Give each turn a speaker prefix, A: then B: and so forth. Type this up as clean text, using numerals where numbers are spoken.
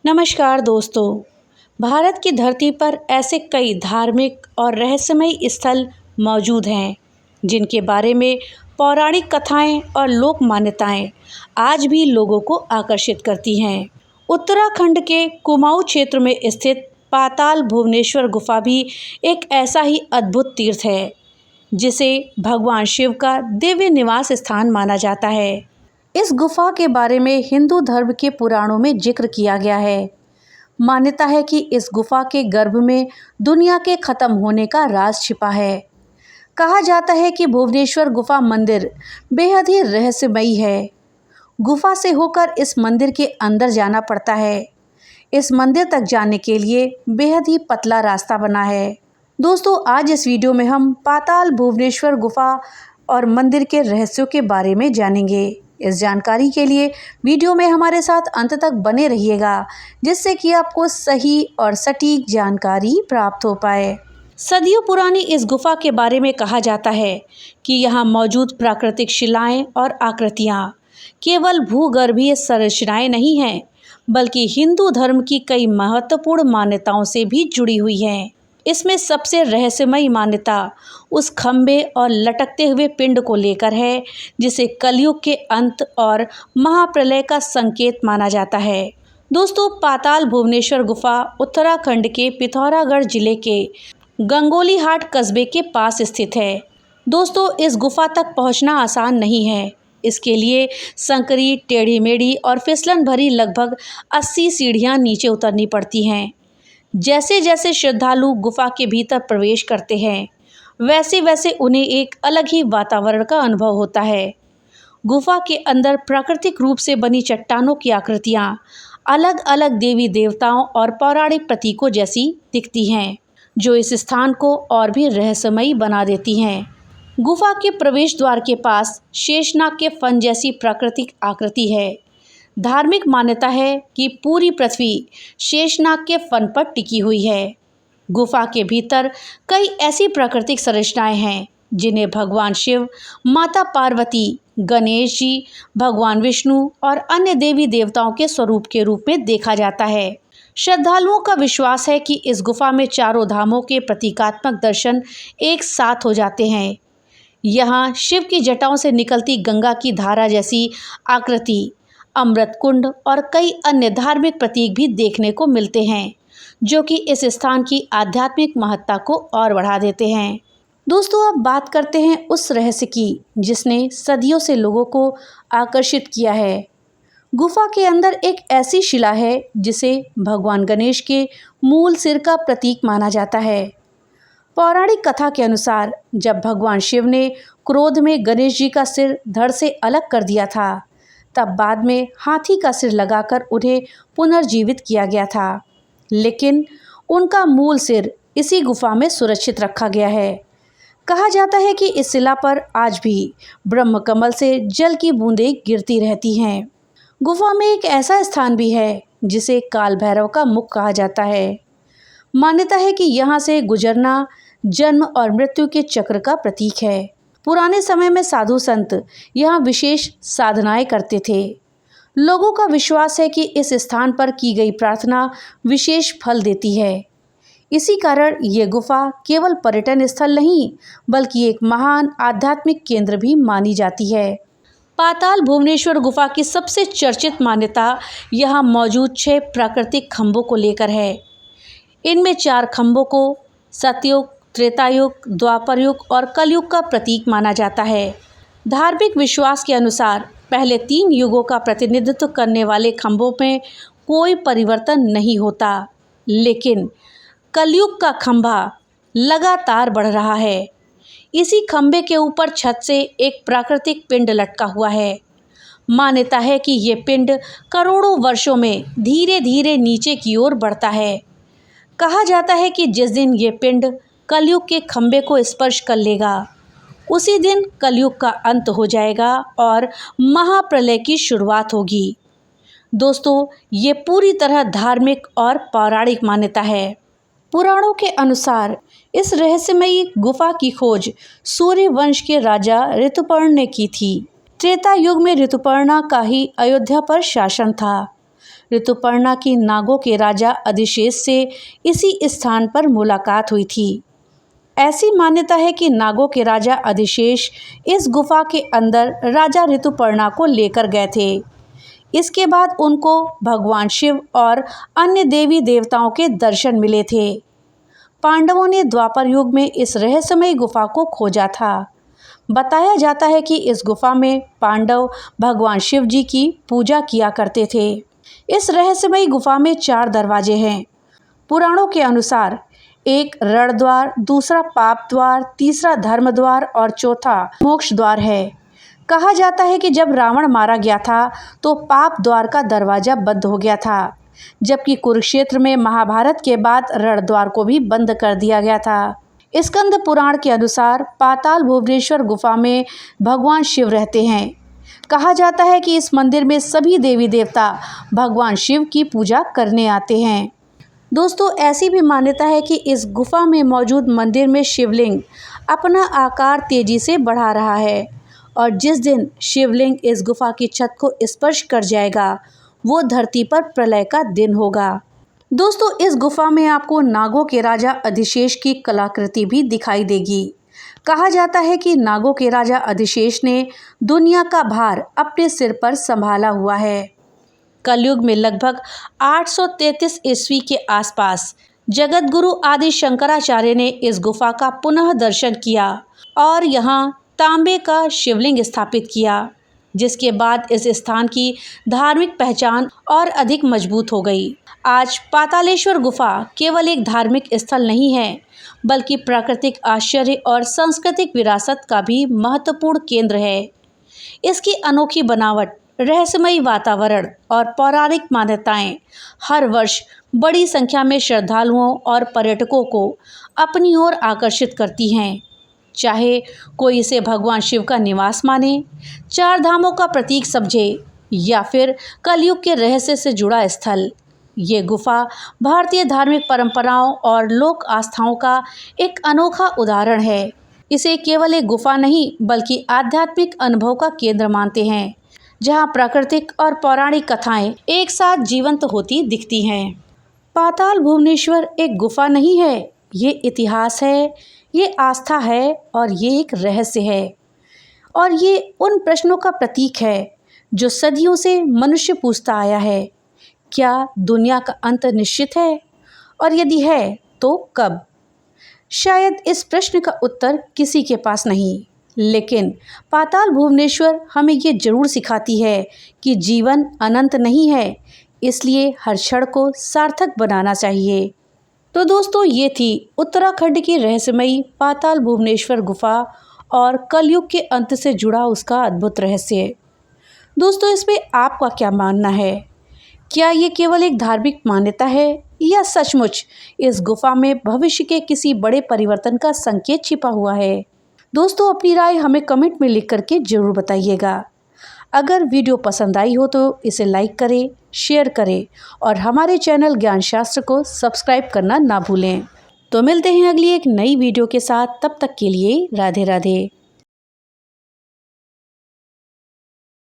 A: नमस्कार दोस्तों। भारत की धरती पर ऐसे कई धार्मिक और रहस्यमयी स्थल मौजूद हैं जिनके बारे में पौराणिक कथाएं और लोक मान्यताएं आज भी लोगों को आकर्षित करती हैं। उत्तराखंड के कुमाऊं क्षेत्र में स्थित पाताल भुवनेश्वर गुफा भी एक ऐसा ही अद्भुत तीर्थ है जिसे भगवान शिव का दिव्य निवास स्थान माना जाता है। इस गुफा के बारे में हिंदू धर्म के पुराणों में जिक्र किया गया है। मान्यता है कि इस गुफा के गर्भ में दुनिया के खत्म होने का राज छिपा है। कहा जाता है कि भुवनेश्वर गुफा मंदिर बेहद ही रहस्यमयी है। गुफा से होकर इस मंदिर के अंदर जाना पड़ता है। इस मंदिर तक जाने के लिए बेहद ही पतला रास्ता बना है। दोस्तों, आज इस वीडियो में हम पाताल भुवनेश्वर गुफा और मंदिर के रहस्यों के बारे में जानेंगे। इस जानकारी के लिए वीडियो में हमारे साथ अंत तक बने रहिएगा, जिससे कि आपको सही और सटीक जानकारी प्राप्त हो पाए। सदियों पुरानी इस गुफा के बारे में कहा जाता है कि यहाँ मौजूद प्राकृतिक शिलाएं और आकृतियाँ केवल भूगर्भीय संरचनाएं नहीं हैं, बल्कि हिंदू धर्म की कई महत्वपूर्ण मान्यताओं से भी जुड़ी हुई हैं। इसमें सबसे रहस्यमयी मान्यता उस खंभे और लटकते हुए पिंड को लेकर है जिसे कलयुग के अंत और महाप्रलय का संकेत माना जाता है। दोस्तों, पाताल भुवनेश्वर गुफा उत्तराखंड के पिथौरागढ़ जिले के गंगोलीहाट कस्बे के पास स्थित है। दोस्तों, इस गुफा तक पहुंचना आसान नहीं है। इसके लिए संकरी, टेढ़ी मेढ़ी और फिसलन भरी लगभग 80 सीढ़ियां नीचे उतरनी पड़ती हैं। जैसे जैसे श्रद्धालु गुफा के भीतर प्रवेश करते हैं, वैसे वैसे उन्हें एक अलग ही वातावरण का अनुभव होता है। गुफा के अंदर प्राकृतिक रूप से बनी चट्टानों की आकृतियाँ अलग अलग देवी देवताओं और पौराणिक प्रतीकों जैसी दिखती हैं, जो इस स्थान को और भी रहस्यमयी बना देती हैं। गुफा के प्रवेश द्वार के पास शेषनाग के फन जैसी प्राकृतिक आकृति है। धार्मिक मान्यता है कि पूरी पृथ्वी शेषनाग के फन पर टिकी हुई है। गुफा के भीतर कई ऐसी प्राकृतिक संरचनाएं हैं जिन्हें भगवान शिव, माता पार्वती, गणेश जी, भगवान विष्णु और अन्य देवी देवताओं के स्वरूप के रूप में देखा जाता है। श्रद्धालुओं का विश्वास है कि इस गुफा में चारों धामों के प्रतीकात्मक दर्शन एक साथ हो जाते हैं। यहाँ शिव की जटाओं से निकलती गंगा की धारा जैसी आकृति, अमृत कुंड और कई अन्य धार्मिक प्रतीक भी देखने को मिलते हैं, जो कि इस स्थान की आध्यात्मिक महत्ता को और बढ़ा देते हैं। दोस्तों, अब बात करते हैं उस रहस्य की जिसने सदियों से लोगों को आकर्षित किया है। गुफा के अंदर एक ऐसी शिला है जिसे भगवान गणेश के मूल सिर का प्रतीक माना जाता है। पौराणिक कथा के अनुसार जब भगवान शिव ने क्रोध में गणेश जी का सिर धड़ से अलग कर दिया था, तब बाद में हाथी का सिर लगाकर उन्हें पुनर्जीवित किया गया था, लेकिन उनका मूल सिर इसी गुफा में सुरक्षित रखा गया है। कहा जाता है कि इस शिला पर आज भी ब्रह्म कमल से जल की बूंदें गिरती रहती हैं। गुफा में एक ऐसा स्थान भी है जिसे काल भैरव का मुख कहा जाता है। मान्यता है कि यहाँ से गुजरना जन्म और मृत्यु के चक्र का प्रतीक है। पुराने समय में साधु संत यहाँ विशेष साधनाएं करते थे। लोगों का विश्वास है कि इस स्थान पर की गई प्रार्थना विशेष फल देती है। इसी कारण ये गुफा केवल पर्यटन स्थल नहीं, बल्कि एक महान आध्यात्मिक केंद्र भी मानी जाती है। पाताल भुवनेश्वर गुफा की सबसे चर्चित मान्यता यहाँ मौजूद 6 प्राकृतिक खंभों को लेकर है। इनमें 4 खंभों को सतयुग, त्रेतायुग, द्वापर युग और कलयुग का प्रतीक माना जाता है। धार्मिक विश्वास के अनुसार पहले 3 युगों का प्रतिनिधित्व करने वाले खंभों में कोई परिवर्तन नहीं होता, लेकिन कलयुग का खंभा लगातार बढ़ रहा है। इसी खंभे के ऊपर छत से एक प्राकृतिक पिंड लटका हुआ है। मान्यता है कि ये पिंड करोड़ों वर्षों में धीरे धीरे नीचे की ओर बढ़ता है। कहा जाता है कि जिस दिन ये पिंड कलयुग के खंभे को स्पर्श कर लेगा, उसी दिन कलयुग का अंत हो जाएगा और महाप्रलय की शुरुआत होगी। दोस्तों, ये पूरी तरह धार्मिक और पौराणिक मान्यता है। पुराणों के अनुसार इस रहस्यमयी गुफा की खोज सूर्य वंश के राजा ऋतुपर्ण ने की थी। त्रेता युग में ऋतुपर्णा का ही अयोध्या पर शासन था। ऋतुपर्णा की नागों के राजा अधिशेष से इसी स्थान पर मुलाकात हुई थी। ऐसी मान्यता है कि नागों के राजा अधिशेष इस गुफा के अंदर राजा ऋतुपर्णा को लेकर गए थे। इसके बाद उनको भगवान शिव और अन्य देवी देवताओं के दर्शन मिले थे। पांडवों ने द्वापर युग में इस रहस्यमयी गुफा को खोजा था। बताया जाता है कि इस गुफा में पांडव भगवान शिव जी की पूजा किया करते थे। इस रहस्यमयी गुफा में 4 दरवाजे हैं। पुराणों के अनुसार एक रण द्वार, दूसरा पाप द्वार, तीसरा धर्म द्वार और चौथा मोक्ष द्वार है। कहा जाता है कि जब रावण मारा गया था तो पाप द्वार का दरवाजा बंद हो गया था, जबकि कुरुक्षेत्र में महाभारत के बाद रण द्वार को भी बंद कर दिया गया था। स्कंद पुराण के अनुसार पाताल भुवनेश्वर गुफा में भगवान शिव रहते हैं। कहा जाता है कि इस मंदिर में सभी देवी देवता भगवान शिव की पूजा करने आते हैं। दोस्तों, ऐसी भी मान्यता है कि इस गुफा में मौजूद मंदिर में शिवलिंग अपना आकार तेजी से बढ़ा रहा है और जिस दिन शिवलिंग इस गुफा की छत को स्पर्श कर जाएगा वो धरती पर प्रलय का दिन होगा। दोस्तों, इस गुफा में आपको नागों के राजा अधिशेष की कलाकृति भी दिखाई देगी। कहा जाता है कि नागों के राजा अधिशेष ने दुनिया का भार अपने सिर पर संभाला हुआ है। कलयुग में लगभग 833 ईस्वी के आसपास जगत गुरु आदि शंकराचार्य ने इस गुफा का पुनः दर्शन किया और यहाँ तांबे का शिवलिंग स्थापित किया, जिसके बाद इस स्थान की धार्मिक पहचान और अधिक मजबूत हो गई। आज पातालेश्वर गुफा केवल एक धार्मिक स्थल नहीं है, बल्कि प्राकृतिक आश्चर्य और सांस्कृतिक विरासत का भी महत्वपूर्ण केंद्र है। इसकी अनोखी बनावट, रहस्यमयी वातावरण और पौराणिक मान्यताएं हर वर्ष बड़ी संख्या में श्रद्धालुओं और पर्यटकों को अपनी ओर आकर्षित करती हैं। चाहे कोई इसे भगवान शिव का निवास माने, 4 धामों का प्रतीक समझे या फिर कलयुग के रहस्य से जुड़ा स्थल, ये गुफा भारतीय धार्मिक परंपराओं और लोक आस्थाओं का एक अनोखा उदाहरण है। इसे केवल एक गुफा नहीं बल्कि आध्यात्मिक अनुभव का केंद्र मानते हैं, जहां प्राकृतिक और पौराणिक कथाएं एक साथ जीवंत होती दिखती हैं। पाताल भुवनेश्वर एक गुफा नहीं है, ये इतिहास है, ये आस्था है और ये एक रहस्य है। और ये उन प्रश्नों का प्रतीक है जो सदियों से मनुष्य पूछता आया है। क्या दुनिया का अंत निश्चित है? और यदि है तो कब? शायद इस प्रश्न का उत्तर किसी के पास नहीं, लेकिन पाताल भुवनेश्वर हमें ये जरूर सिखाती है कि जीवन अनंत नहीं है, इसलिए हर क्षण को सार्थक बनाना चाहिए। तो दोस्तों, ये थी उत्तराखंड की रहस्यमयी पाताल भुवनेश्वर गुफा और कलयुग के अंत से जुड़ा उसका अद्भुत रहस्य। दोस्तों, इसमें आपका क्या मानना है? क्या ये केवल एक धार्मिक मान्यता है या सचमुच इस गुफा में भविष्य के किसी बड़े परिवर्तन का संकेत छिपा हुआ है? दोस्तों, अपनी राय हमें कमेंट में लिख करके ज़रूर बताइएगा। अगर वीडियो पसंद आई हो तो इसे लाइक करें, शेयर करें और हमारे चैनल ज्ञान शास्त्र को सब्सक्राइब करना ना भूलें। तो मिलते हैं अगली एक नई वीडियो के साथ, तब तक के लिए राधे राधे।